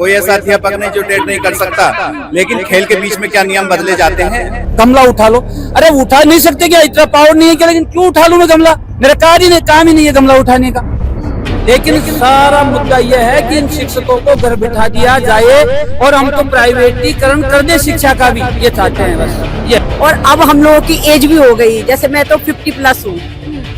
कोई ऐसा अध्यापक नहीं जो टेट नहीं कर सकता, लेकिन खेल के बीच में क्या नियम बदले जाते हैं। गमला उठा लो, अरे उठा नहीं सकते क्या? इतना पावर नहीं है क्या? लेकिन क्यों उठा लूं मैं गमला? मेरा काम ही नहीं है गमला उठाने का। लेकिन सारा मुद्दा यह है कि इन शिक्षकों को घर बिठा दिया जाए और हम तो प्राइवेटीकरण कर दे शिक्षा का भी, ये चाहते हैं बस ये। और अब हम लोगों की एज भी हो गई, जैसे मैं तो 50+ हूँ।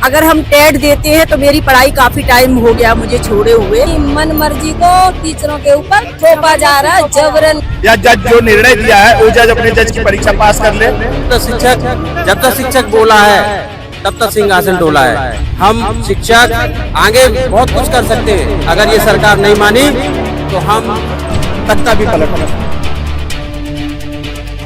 अगर हम टेट देते हैं तो मेरी पढ़ाई काफी टाइम हो गया मुझे छोड़े हुए। मन मर्जी को टीचरों के ऊपर थोपा जा रहा है जबरन। या जज जो निर्णय दिया है वो जज अपने जज की परीक्षा पास कर ले। जब तक शिक्षक बोला है तब तक सिंहासन डोला है। हम शिक्षक आगे बहुत कुछ कर सकते हैं, अगर ये सरकार नहीं मानी तो हम तख्ता भी पलट सकते हैं।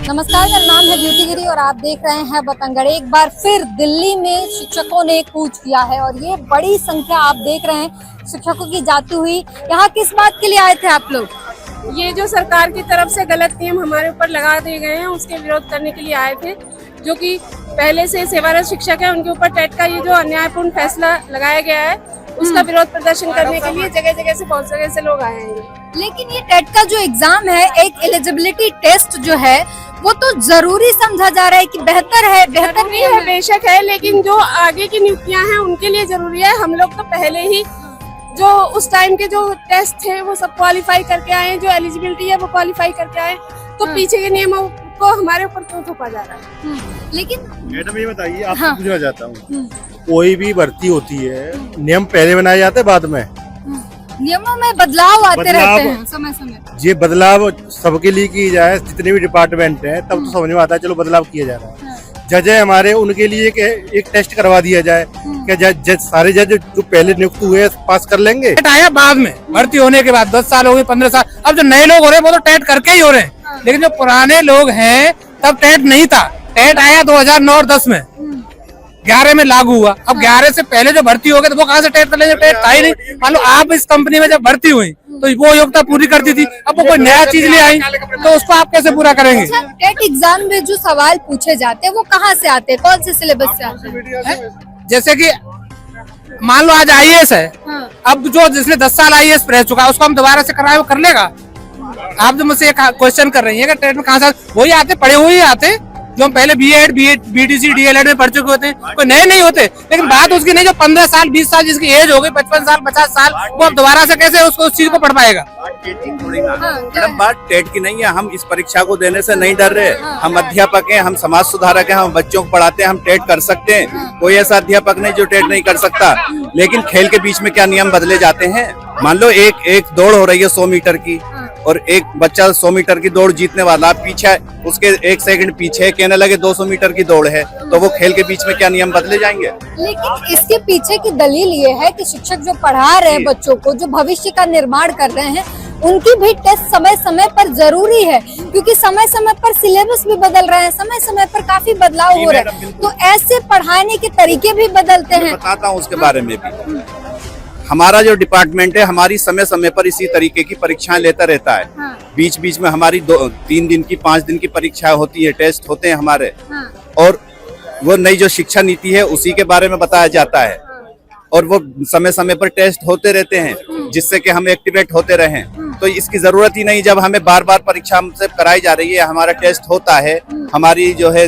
नमस्कार, मेरा नाम है ब्यूटी गिरी और आप देख रहे हैं बतंगड़। एक बार फिर दिल्ली में शिक्षकों ने कूच किया है और ये बड़ी संख्या आप देख रहे हैं शिक्षकों की जाती हुई। यहाँ किस बात के लिए आए थे आप लोग? ये जो सरकार की तरफ से गलत नियम हमारे ऊपर लगा दिए गए हैं उसके विरोध करने के लिए आए थे। जो कि पहले से सेवारत शिक्षक है उनके ऊपर टेट का ये जो अन्यायपूर्ण फैसला लगाया गया है उसका विरोध प्रदर्शन करने के लिए जगह जगह से बहुत जगह से लोग आए हैं। लेकिन ये टेट का जो एग्जाम है, एक एलिजिबिलिटी टेस्ट जो है वो तो जरूरी समझा जा रहा है कि बेहतर है, बेहतर नहीं है। बेशक है, लेकिन जो आगे की नियुक्तियां हैं उनके लिए जरूरी है। हम लोग तो पहले ही जो उस टाइम के जो टेस्ट थे वो सब क्वालिफाई करके आए, जो एलिजिबिलिटी है वो क्वालिफाई करके आए, तो पीछे के नियमों को हमारे ऊपर क्यों थोपा जा रहा है? लेकिन मैडम ये बताइए, आपको पूछना चाहता हूँ, कोई भी भर्ती होती है नियम पहले बनाए जाते हैं बाद में? नियमों में बदलाव आते रहते हैं समय समय। ये बदलाव सबके लिए की जाए, जितने भी डिपार्टमेंट हैं तब तो समझ में आता है चलो बदलाव किया जा रहा है। जज है हमारे, उनके लिए एक टेस्ट करवा दिया जाए। क्या जज सारे जज जो पहले नियुक्त हुए पास कर लेंगे? टेट आया बाद में, भर्ती होने के बाद 10 साल हो गए, 15 साल। अब जो नए लोग हो रहे हैं वो तो टेट करके ही हो रहे हैं, लेकिन जो पुराने लोग हैं तब टेट नहीं था। टेट आया 2009 और 10 में, 11 में लागू हुआ। अब 11 से पहले जो भर्ती हो गए तो वो कहाँ से टेट कर लेंगे? टेट था ही नहीं। मान लो आप इस कंपनी में जब भर्ती हुई तो वो योग्यता पूरी करती थी, अब वो कोई नया चीज ले आई तो उसको आप कैसे पूरा करेंगे? टेट एग्जाम में जो सवाल पूछे जाते हैं वो कहाँ से आते हैं, कौन से सिलेबस से आते हैं? जैसे कि मान लो आज IAS है, अब जो जिसने 10 साल IAS रह चुका है उसको हम दोबारा से कराए वो कर लेगा? आप जो मुझसे एक क्वेश्चन कर रही है कि टेट में कहाँ से वही आते, पढ़े हुए ही आते जो हम पहले BEd, BTC, DLEd में पढ़ चुके होते हैं, कोई नए नहीं होते। लेकिन बात उसकी नहीं, जो 15 साल 20 साल जिसकी एज हो गई, 55 साल 50 साल, वो अब दोबारा से कैसे उसको उस चीज को पढ़ पाएगा? मैडम बात टेट की नहीं है, हम इस परीक्षा को देने से नहीं डर रहे। हम अध्यापक हैं, हम समाज सुधारक हैं, हम बच्चों को पढ़ाते हैं, हम टेट कर सकते हैं। कोई ऐसा अध्यापक नहीं जो टेट नहीं कर सकता, लेकिन खेल के बीच में क्या नियम बदले जाते हैं। मान लो एक दौड़ हो रही है 100 मीटर की और एक बच्चा 100 मीटर की दौड़ जीतने वाला, पीछे उसके 1 सेकंड पीछे कहने लगे 200 मीटर की दौड़ है, तो वो खेल के बीच में क्या नियम बदले जाएंगे? लेकिन इसके पीछे की दलील ये है कि शिक्षक जो पढ़ा रहे हैं बच्चों को, जो भविष्य का निर्माण कर रहे हैं, उनकी भी टेस्ट समय समय पर जरूरी है, क्योंकि समय समय पर सिलेबस भी बदल रहे हैं, समय समय पर काफी बदलाव हो रहे हैं, तो ऐसे पढ़ाने के तरीके भी बदलते हैं। बताता हूँ उसके बारे में भी। हमारा जो डिपार्टमेंट है हमारी समय समय पर इसी तरीके की परीक्षाएं लेता रहता है। बीच बीच में हमारी 3 दिन की 5 दिन की परीक्षाएं होती है, टेस्ट होते हैं हमारे, और वो नई जो शिक्षा नीति है उसी के बारे में बताया जाता है, और वो समय समय पर टेस्ट होते रहते हैं जिससे कि हम एक्टिवेट होते रहें। तो इसकी जरूरत ही नहीं, जब हमें बार बार परीक्षा हमसे कराई जा रही है, हमारा टेस्ट होता है, हमारी जो है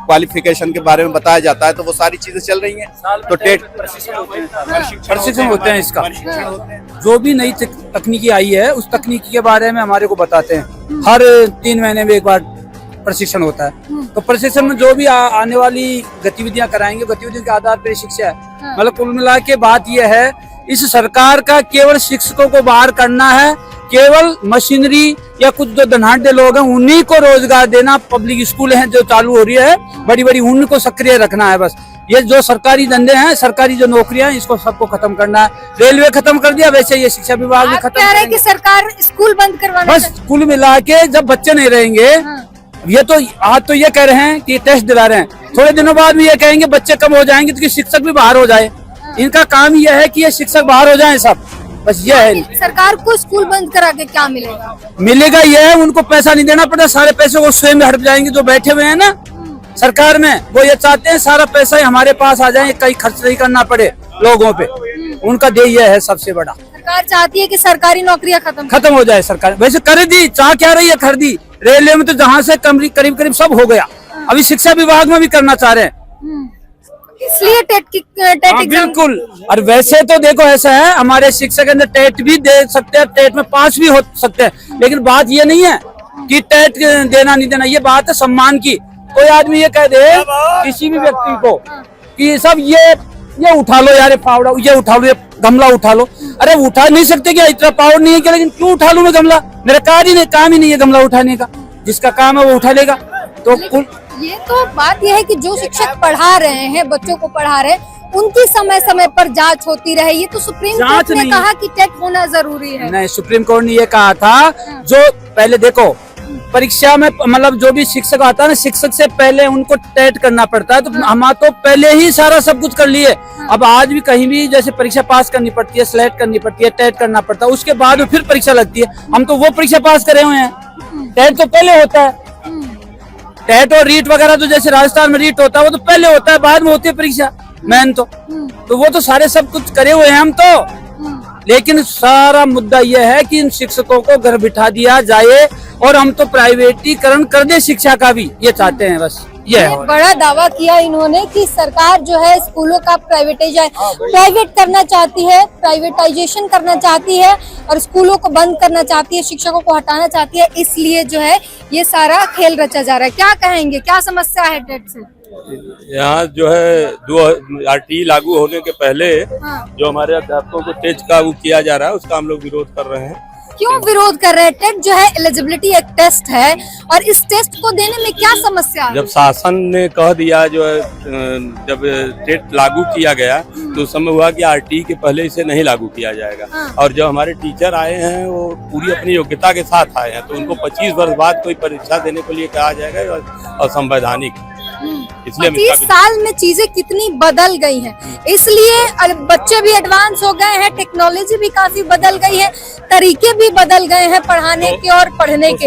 क्वालिफिकेशन के बारे में बताया जाता है, तो वो सारी चीजें चल रही हैं। तो टेट प्रशिक्षण होते हैं, इसका जो भी नई तकनीकी आई है उस तकनीकी के बारे में हमारे को बताते हैं। हर 3 महीने में एक बार प्रशिक्षण होता है, तो प्रशिक्षण में जो भी आने वाली गतिविधियां कराएंगे, गतिविधियों के आधार पर शिक्षा है। मतलब कुल मिला के बात यह है, इस सरकार का केवल शिक्षकों को बाहर करना है, केवल मशीनरी या कुछ जो धनाढ़ लोग हैं उन्हीं को रोजगार देना, पब्लिक स्कूल हैं जो चालू हो रही है बड़ी बड़ी, उनको सक्रिय रखना है बस। ये जो सरकारी धंधे हैं, सरकारी जो नौकरियां हैं, इसको सबको खत्म करना है। रेलवे खत्म कर दिया, वैसे ये शिक्षा विभाग भी खत्म कर कि सरकार स्कूल बंद करवाना। बस कुल मिला के जब बच्चे नहीं रहेंगे, ये तो आज तो ये कह रहे हैं कि टेस्ट दिला रहे हैं, थोड़े दिनों बाद भी ये कहेंगे बच्चे कम हो जाएंगे तो शिक्षक भी बाहर हो जाए। इनका काम यह है कि ये शिक्षक बाहर हो जाए सब, बस यह है। सरकार को स्कूल बंद करा के क्या मिलेगा? मिलेगा यह है, उनको पैसा नहीं देना पड़ता, सारे पैसे वो स्वयं हट जाएंगे। जो बैठे हुए हैं ना सरकार में, वो ये चाहते हैं सारा पैसा हमारे पास आ जाए, कहीं खर्च नहीं करना पड़े लोगों पे, उनका ध्येय यह है सबसे बड़ा। सरकार चाहती है कि सरकारी नौकरियां खत्म हो जाए सरकार। वैसे कर दी, चाह क्या रही है, कर दी। रेलवे में तो जहाँ से करीब करीब सब हो गया, अभी शिक्षा विभाग में भी करना चाह रहे हैं। इसलिए टेट एग्जाम बिल्कुल। और वैसे तो देखो ऐसा है, हमारे शिक्षा के अंदर टेट भी दे सकते हैं, टेट में पास भी हो सकते हैं, लेकिन बात ये नहीं है कि टेट देना नहीं देना, ये बात है सम्मान की। कोई आदमी ये कह दे किसी भी व्यक्ति को कि सब ये उठा लो यार, फावड़ा ये उठा लो, ये गमला उठा लो। अरे उठा नहीं सकते क्या, इतना पावर नहीं है क्या? लेकिन क्यों उठा लूं मैं गमला? मेरा काम ही नहीं है गमला उठाने का। जिसका काम है वो उठा लेगा। तो ये तो बात यह है कि जो शिक्षक पढ़ा रहे हैं, बच्चों को पढ़ा रहे हैं, उनकी समय समय पर जांच होती रहे। ये तो सुप्रीम कोर्ट ने कहा कि टेट होना जरूरी है। नहीं, सुप्रीम कोर्ट ने ये कहा था, जो पहले देखो परीक्षा में मतलब जो भी शिक्षक आता है ना, शिक्षक से पहले उनको टेट करना पड़ता है। तो हम तो पहले ही सारा सब कुछ कर लिए। अब आज भी कहीं भी जैसे परीक्षा पास करनी पड़ती है, सिलेक्ट करनी पड़ती है, टेट करना पड़ता है, उसके बाद फिर परीक्षा लगती है। हम तो वो परीक्षा पास करे हुए हैं। टेट तो पहले होता है। टेट और रीट वगैरह तो जैसे राजस्थान में रीट होता है, वो तो पहले होता है, बाद में होती है परीक्षा मेन तो वो तो सारे सब कुछ करे हुए हैं हम तो। लेकिन सारा मुद्दा यह है कि इन शिक्षकों को घर बिठा दिया जाए और हम तो प्राइवेटीकरण कर दे शिक्षा का भी, ये चाहते हैं बस। ये है बड़ा दावा किया इन्होंने कि सरकार जो है स्कूलों का प्राइवेट करना चाहती है, प्राइवेटाइजेशन करना चाहती है और स्कूलों को बंद करना चाहती है, शिक्षकों को हटाना चाहती है। इसलिए जो है ये सारा खेल रचा जा रहा है। क्या कहेंगे, क्या समस्या है टेट से? यहाँ जो है RT लागू होने के पहले जो हमारे अध्यापकों को टेट का वो किया जा रहा है, उसका हम लोग विरोध कर रहे हैं। क्यों विरोध कर रहे हैं? टेट जो है एलिजिबिलिटी एक टेस्ट है और इस टेस्ट को देने में क्या समस्या है? जब शासन ने कह दिया, जो है जब टेट लागू किया गया तो उस समय हुआ कि RT के पहले इसे नहीं लागू किया जाएगा। और जब हमारे टीचर आए हैं वो पूरी अपनी योग्यता के साथ आए हैं, तो उनको 25 वर्ष बाद कोई परीक्षा देने के लिए कहा जाएगा असंवैधानिक। इसलिए 30 साल में चीजें कितनी बदल गई हैं, इसलिए बच्चे भी एडवांस हो गए हैं, टेक्नोलॉजी भी काफी बदल गई है, तरीके भी बदल गए हैं पढ़ाने के और पढ़ने के,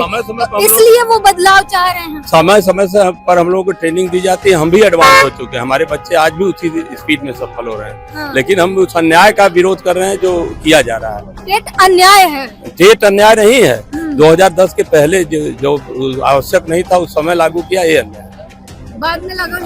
इसलिए वो बदलाव चाह रहे हैं। समय समय से पर हम लोगों को ट्रेनिंग दी जाती है, हम भी एडवांस हो चुके हैं, हमारे बच्चे आज भी उसी स्पीड में सफल हो रहे हैं। लेकिन हम उस अन्याय का विरोध कर रहे हैं जो किया जा रहा है। टेट अन्याय है? टेट अन्याय नहीं है। 2010 के पहले जो आवश्यक नहीं था उस समय लागू किया, ये अन्याय। बाद में लागू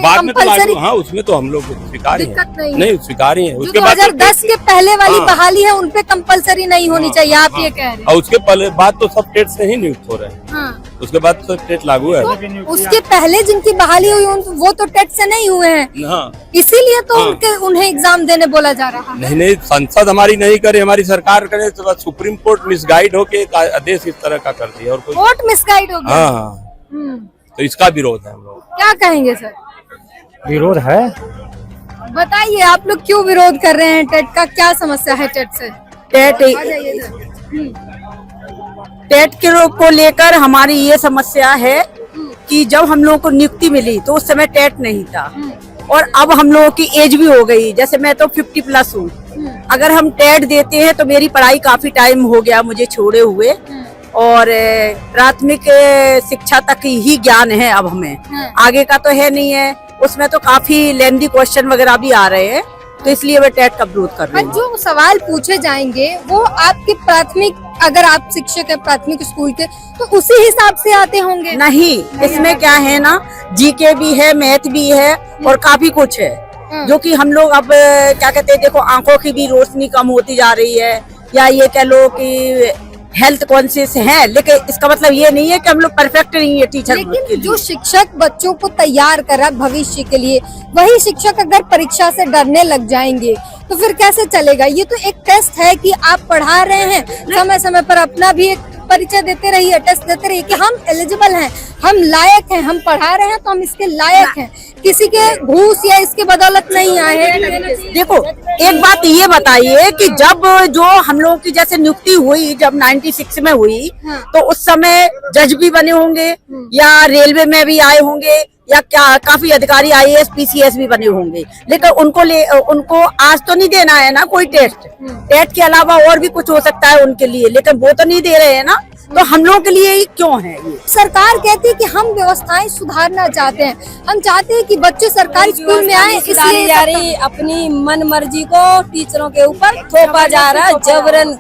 बाद में तो लागू, उसमें तो हम लोग स्वीकार ही है। नहीं स्वीकार ही है। उसके 2010 के पहले वाली बहाली है, उनपे कंपलसरी नहीं होनी चाहिए, आप ये कह रहे हैं। और उसके पहले बाद तो सब टेट से ही नियुक्त हो रहे हैं। उसके बाद तो टेट लागू है। तो उसके पहले जिनकी बहाली हुई वो तो टेट से नहीं हुए हैं, इसीलिए तो उन्हें एग्जाम देने बोला जा रहा है। नहीं, संसद हमारी नहीं करे, हमारी सरकार करे। तो सुप्रीम कोर्ट मिसगाइड होके एक आदेश इस तरह का कर दिया और कोर्ट मिसगाइड हो गया। हाँ, तो इसका विरोध है हम लोग। क्या कहेंगे सर? विरोध है। बताइए आप लोग क्यों विरोध कर रहे हैं टेट का? क्या समस्या है टेट से? टेट के को लेकर हमारी ये समस्या है कि जब हम लोगों को नियुक्ति मिली तो उस समय टेट नहीं था और अब हम लोगों की एज भी हो गई। जैसे मैं तो 50+ हूँ, अगर हम टेट देते हैं तो मेरी पढ़ाई काफी टाइम हो गया मुझे छोड़े हुए, और प्राथमिक शिक्षा तक ही ज्ञान है अब हमें, आगे का तो है नहीं है। उसमें तो काफी लेंदी क्वेश्चन वगैरह भी आ रहे हैं, तो इसलिए वे टेट का विरोध कर रहे हैं। जो सवाल पूछे जाएंगे वो आपके प्राथमिक, अगर आप शिक्षक है प्राथमिक स्कूल के, तो उसी हिसाब से आते होंगे? नहीं, इसमें क्या है ना, GK भी है, मैथ भी है और काफी कुछ है, जो कि हम लोग अब क्या कहते हैं, देखो आंखों की भी रोशनी कम होती जा रही है, या ये कह लो कि हेल्थ कॉन्शियस है, लेकिन इसका मतलब ये नहीं है कि हम लोग परफेक्ट नहीं है टीचर। लेकिन जो शिक्षक बच्चों को तैयार कर रहा है भविष्य के लिए, वही शिक्षक अगर परीक्षा से डरने लग जाएंगे तो फिर कैसे चलेगा? ये तो एक टेस्ट है कि आप पढ़ा रहे हैं, समय समय पर अपना भी एक परिचय देते रहिए, टेस्ट देते रहिए कि हम एलिजिबल हैं, हम लायक हैं, हम पढ़ा रहे हैं तो हम इसके लायक हैं, किसी के घूस या इसके बदौलत नहीं आए हैं। देखो एक बात ये बताइए कि जब जो हम लोगों की जैसे नियुक्ति हुई, जब 96 में हुई, तो उस समय जज भी बने होंगे या रेलवे में भी आए होंगे या क्या काफी अधिकारी IAS PCS भी बने होंगे, लेकिन उनको आज तो नहीं देना है ना कोई टेस्ट। टेस्ट के अलावा और भी कुछ हो सकता है उनके लिए, लेकिन वो तो नहीं दे रहे हैं ना। तो हम लोगों के लिए ही क्यों है ये? सरकार कहती है कि हम व्यवस्थाएं सुधारना चाहते हैं, हम चाहते हैं कि बच्चे सरकारी स्कूल में आए, इसलिए जा रही अपनी मन मर्जी को टीचरों के ऊपर थोपा जा रहा है, जबरन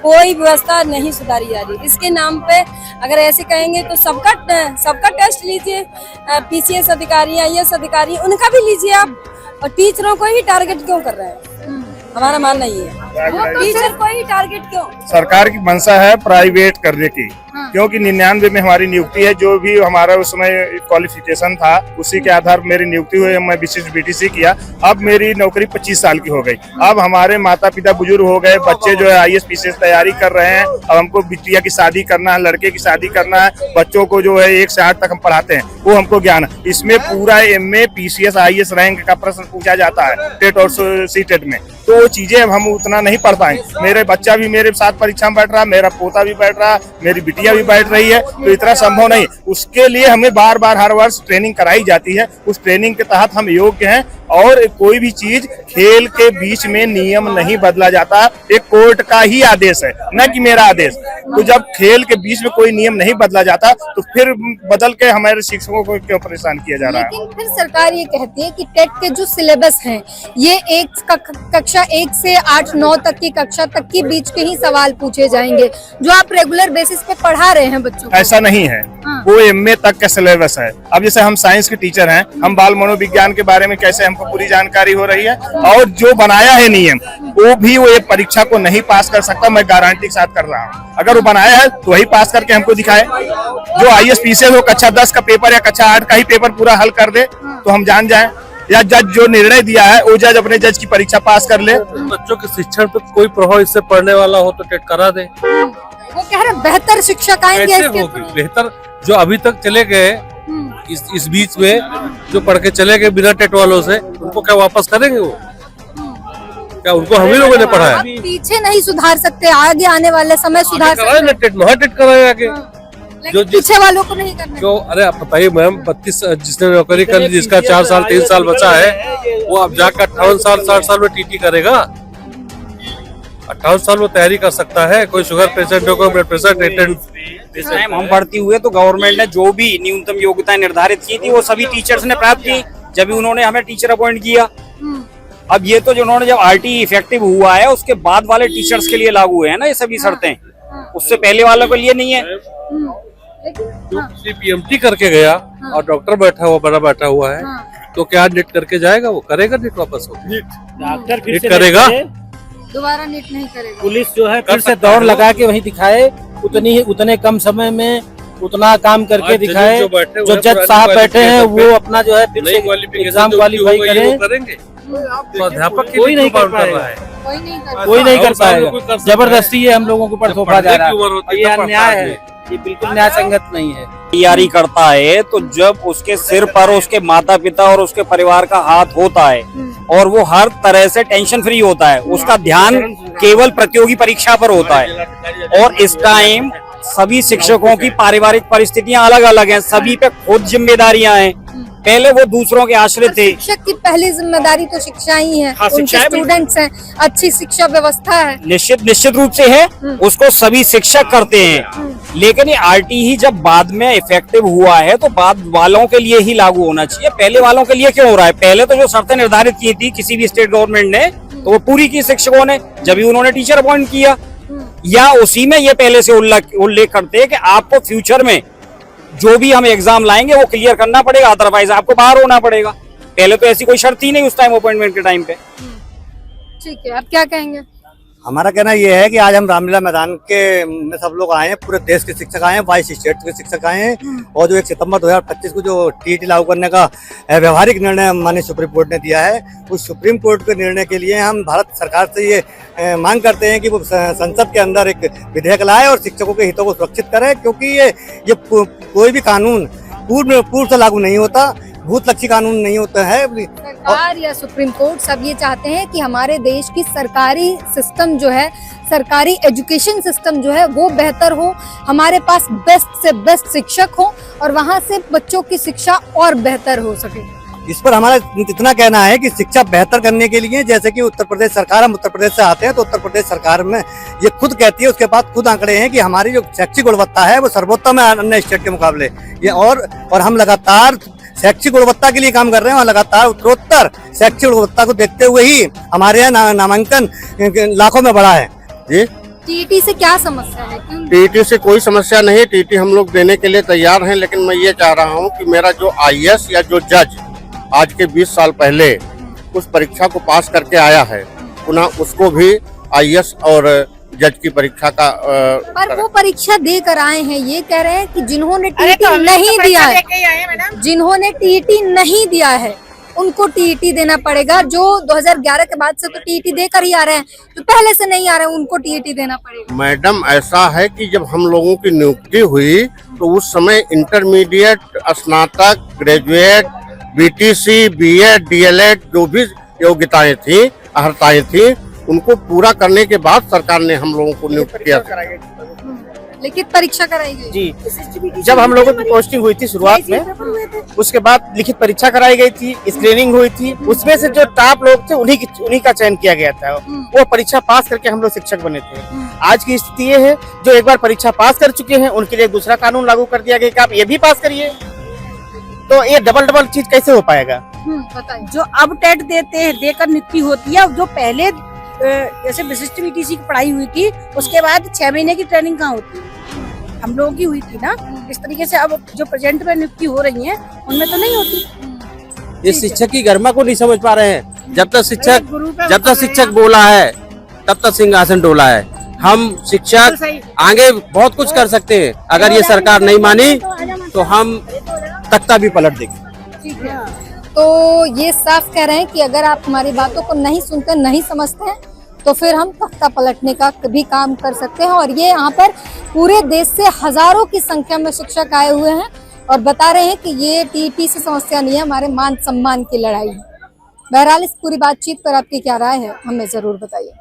कोई व्यवस्था नहीं सुधारी जा रही। इसके नाम पे अगर ऐसे कहेंगे तो सबका टेस्ट लीजिए, पीसीएस अधिकारी, आईएएस अधिकारी, उनका भी लीजिए आप, और टीचरों को ही टारगेट क्यों कर रहे हैं? हमारा मानना ये है, टीचर को ही टारगेट क्यों? सरकार की मंशा है प्राइवेट करने की, क्योंकि 99 में हमारी नियुक्ति है, जो भी हमारा उस समय क्वालिफिकेशन था उसी के आधार पर मेरी नियुक्ति हुई, मैं विशिष्ट बीटीसी किया। अब मेरी नौकरी 25 साल की हो गई। अब हमारे माता पिता बुजुर्ग हो गए, बच्चे जो है आईएएस पीसीएस तैयारी कर रहे हैं। अब हमको बिटिया की शादी करना है, लड़के की शादी करना है, बच्चों को जो है 1 से 8 तक हम पढ़ाते हैं, वो हमको ज्ञान है। इसमें पूरा एमए पीसीएस आईएएस रैंक का प्रश्न पूछा जाता है टेट और सीटेट में, तो वो चीजें अब हम उतना नहीं पढ़ पाएंगे। मेरे बच्चा भी मेरे साथ परीक्षा में बैठ रहा, मेरा पोता भी बैठ रहा, मेरी बिटिया भी बैठ रही है, तो इतना संभव नहीं। उसके लिए हमें बार बार हर वर्ष ट्रेनिंग कराई जाती है, उस ट्रेनिंग के तहत हम योग्य हैं। और कोई भी चीज खेल के बीच में नियम नहीं बदला जाता, एक कोर्ट का ही आदेश है, न कि मेरा आदेश। तो जब खेल के बीच में कोई नियम नहीं बदला जाता तो फिर बदल के हमारे शिक्षकों को क्यों परेशान किया जा रहा है? लेकिन फिर सरकार ये कहती है कि टेट के जो सिलेबस हैं, ये कक्षा 1 से 8-9 तक की कक्षा तक के बीच के ही सवाल पूछे जाएंगे, जो आप रेगुलर बेसिस पे पढ़ा रहे हैं बच्चों को। ऐसा नहीं है, वो एमए तक का सिलेबस है। अब जैसे हम साइंस के टीचर हैं, हम बाल मनोविज्ञान के बारे में कैसे हमको पूरी जानकारी हो रही है, और जो बनाया है नियम वो भी वो एक परीक्षा को नहीं पास कर सकता, मैं गारंटी के साथ कर रहा हूँ। अगर वो बनाया है तो वही पास करके हमको दिखाए। जो आईएएस पीसीएस वो कक्षा 10 का पेपर या कक्षा 8 का ही पेपर पूरा हल कर दे तो हम जान जाए, या जज जो निर्णय दिया है वो जज अपने जज की परीक्षा पास कर ले। बच्चों के शिक्षण पर कोई प्रभाव इससे पड़ने वाला हो तो टेट करा दे। वो कह रहे बेहतर शिक्षक आएंगे कैसे इसके होगी बेहतर? जो अभी तक चले गए इस बीच में जो पढ़ के चले गए बिना टेट वालों से, उनको क्या वापस करेंगे वो? क्या उनको हम ही लोगों ने पढ़ाया? आप पीछे नहीं सुधार सकते, आगे आने वाले समय सुधार सकते कराए ना टेट, महाटेट कराए आगे। जो पीछे वालों को नहीं करना। जो अरे आप बताइए मैम, 32 जिसने नौकरी कर ली, जिसका 4 साल 3 साल बचा है, वो अब जाकर 58 साल 60 साल में टीटी करेगा। 58 साल में तैयारी कर सकता है। कोई शुगर पेशेंट हो, कोई ब्लड प्रेशर पेशेंट। इस टाइम हम भर्ती हुए तो गवर्नमेंट ने जो भी न्यूनतम योग्यता निर्धारित की थी वो सभी टीचर्स ने प्राप्त की, जब भी उन्होंने हमें टीचर अपॉइंट किया। अब ये तो जिन्होंने जब आरटी इफेक्टिव हुआ है उसके बाद वाले टीचर्स के लिए लागू हुए हैं ना ये सभी शर्तें, उससे पहले वालों के लिए नहीं है। जो पीएमटी करके गया और डॉक्टर बैठा हुआ है, तो क्या नेट करके जाएगा? वो करेगा नेट वापस? डॉक्टर फिर नेट से करेगा, दोबारा नीट नहीं करेगा। पुलिस जो है फिर से दौड़ लगा के वहीं दिखाए, उतने कम समय में उतना काम करके दिखाए। जो जज साहब बैठे हैं वो अपना जो है फिर से एग्जाम क्वालिफाई करेंगे। तो अध्यापक कोई नहीं कर पाएगा, कोई नहीं कर पाएगा। जबरदस्ती ये हम लोगों के ऊपर थोपा जा रहा है, ये अन्याय है, ये बिल्कुल न्याय संगत नहीं है। तैयारी करता है तो जब उसके सिर पर उसके माता पिता और उसके परिवार का हाथ होता है और वो हर तरह से टेंशन फ्री होता है, उसका ध्यान केवल प्रतियोगी परीक्षा पर होता है। और इस टाइम सभी शिक्षकों की पारिवारिक परिस्थितियां अलग अलग हैं, सभी पे खुद जिम्मेदारियां हैं। पहले वो दूसरों के आश्रित थे। शिक्षक की पहली जिम्मेदारी तो शिक्षा ही है, उनके स्टूडेंट्स हैं, अच्छी शिक्षा व्यवस्था है। निश्चित रूप से है, उसको सभी शिक्षक करते हैं। लेकिन ये आरटी ही जब बाद में इफेक्टिव हुआ है तो बाद वालों के लिए ही लागू होना चाहिए, पहले वालों के लिए क्यों हो रहा है? पहले तो जो शर्तें निर्धारित की थी किसी भी स्टेट गवर्नमेंट ने तो वो पूरी की शिक्षकों ने, जब भी उन्होंने टीचर अपॉइंट किया, या उसी में ये पहले से उल्लेख करते हैं कि आपको फ्यूचर में जो भी हम एग्जाम लाएंगे वो क्लियर करना पड़ेगा, अदरवाइज आपको बाहर होना पड़ेगा। पहले तो ऐसी कोई शर्त ही नहीं उस टाइम अपॉइंटमेंट के टाइम पे। ठीक है, अब क्या कहेंगे? हमारा कहना यह है कि आज हम रामलीला मैदान के में सब लोग आए हैं, पूरे देश के शिक्षक आए हैं, 22 स्टेट के शिक्षक आए हैं। और जो 1 सितंबर 2025 को जो टीटी लागू करने का व्यवहारिक निर्णय माननीय सुप्रीम कोर्ट ने दिया है, उस सुप्रीम कोर्ट के निर्णय के लिए हम भारत सरकार से ये मांग करते हैं कि वो संसद के अंदर एक विधेयक लाए और शिक्षकों के हितों को सुरक्षित करे, क्योंकि ये कोई भी कानून पूर्व से लागू नहीं होता, भूतलक्षी कानून नहीं होता है। सरकार या सुप्रीम कोर्ट सब ये चाहते हैं कि हमारे देश की सरकारी सिस्टम जो है, सरकारी एजुकेशन सिस्टम जो है वो बेहतर हो, हमारे पास बेस्ट से बेस्ट शिक्षक हो और वहाँ से बच्चों की शिक्षा और बेहतर हो सके। इस पर हमारा इतना कहना है कि शिक्षा बेहतर करने के लिए, जैसे कि उत्तर प्रदेश सरकार, हम उत्तर प्रदेश से आते हैं, तो उत्तर प्रदेश सरकार में ये खुद कहती है, उसके बाद खुद आंकड़े हैं कि हमारी जो शैक्षिक गुणवत्ता है वो सर्वोत्तम है अन्य स्टेट के मुकाबले। ये और हम लगातार शैक्षिक गुणवत्ता के लिए काम कर रहे हैं और लगातार उत्तरोत्तर शैक्षिक गुणवत्ता को देखते हुए ही हमारे यहाँ नामांकन लाखों में बढ़ा है। जी, टीईटी से क्या समस्या है? टीईटी से कोई समस्या नहीं, टीईटी हम लोग देने के लिए तैयार हैं, लेकिन मैं ये चाह रहा हूँ कि मेरा जो आईएएस या जो जज आज के 20 साल पहले उस परीक्षा को पास करके आया है, पुनः उसको भी आईएएस और जज की परीक्षा का पर वो परीक्षा दे कर आए हैं, ये कह रहे हैं कि जिन्होंने टीईटी नहीं दिया है, जिन्होंने टीईटी नहीं दिया है उनको टीईटी देना पड़ेगा। जो 2011 के बाद से तो टीईटी देकर ही आ रहे हैं, तो पहले से नहीं आ रहे हैं, उनको टीईटी देना पड़ेगा। मैडम, ऐसा है कि जब हम लोगों की नियुक्ति हुई तो उस समय इंटरमीडिएट, स्नातक, ग्रेजुएट, बीटीसी, बीएड, डीएलएड जो भी योग्यताएं थी, अर्हताएं थी, उनको पूरा करने के बाद सरकार ने हम लोगों को नियुक्त किया था। लिखित परीक्षा कराई गई जी। जब हम लोगों की पोस्टिंग हुई थी शुरुआत में, उसके बाद लिखित परीक्षा कराई गई थी, स्क्रीनिंग हुई थी, उसमें से जो टॉप लोग थे उन्हीं का चयन किया गया था। वो परीक्षा पास करके हम लोग शिक्षक बने थे। आज की स्थिति ये है, जो एक बार परीक्षा पास कर चुके हैं उनके लिए दूसरा कानून लागू कर दिया गया कि आप ये भी पास करिए, तो ये डबल चीज कैसे हो पाएगा? बताइए। जो अब टेट देते हैं, देकर नियुक्ति होती है, जो पहले जैसे विशिष्ट बीटीसी की पढ़ाई हुई थी, उसके बाद 6 महीने की ट्रेनिंग कहाँ होती है? हम लोगों की हुई थी ना। इस तरीके से अब जो प्रेजेंट में नियुक्ति हो रही है उनमें तो नहीं होती। ये शिक्षक की गरिमा को नहीं समझ पा रहे हैं। जब तक शिक्षक बोला है तब तक सिंहासन डोला है। हम शिक्षक आगे बहुत कुछ कर सकते हैं, अगर ये सरकार नहीं मानी तो हम तख्ता भी पलट देंगे। तो ये साफ कह रहे हैं कि अगर आप हमारी बातों को नहीं सुनते, नहीं समझते हैं, तो फिर हम तख्ता पलटने का भी काम कर सकते हैं। और ये यहाँ पर पूरे देश से हजारों की संख्या में शिक्षक आए हुए हैं और बता रहे हैं कि ये टीईटी से समस्या नहीं है, हमारे मान सम्मान की लड़ाई है। बहरहाल इस पूरी बातचीत पर आपकी क्या राय है, हमें जरूर बताइए।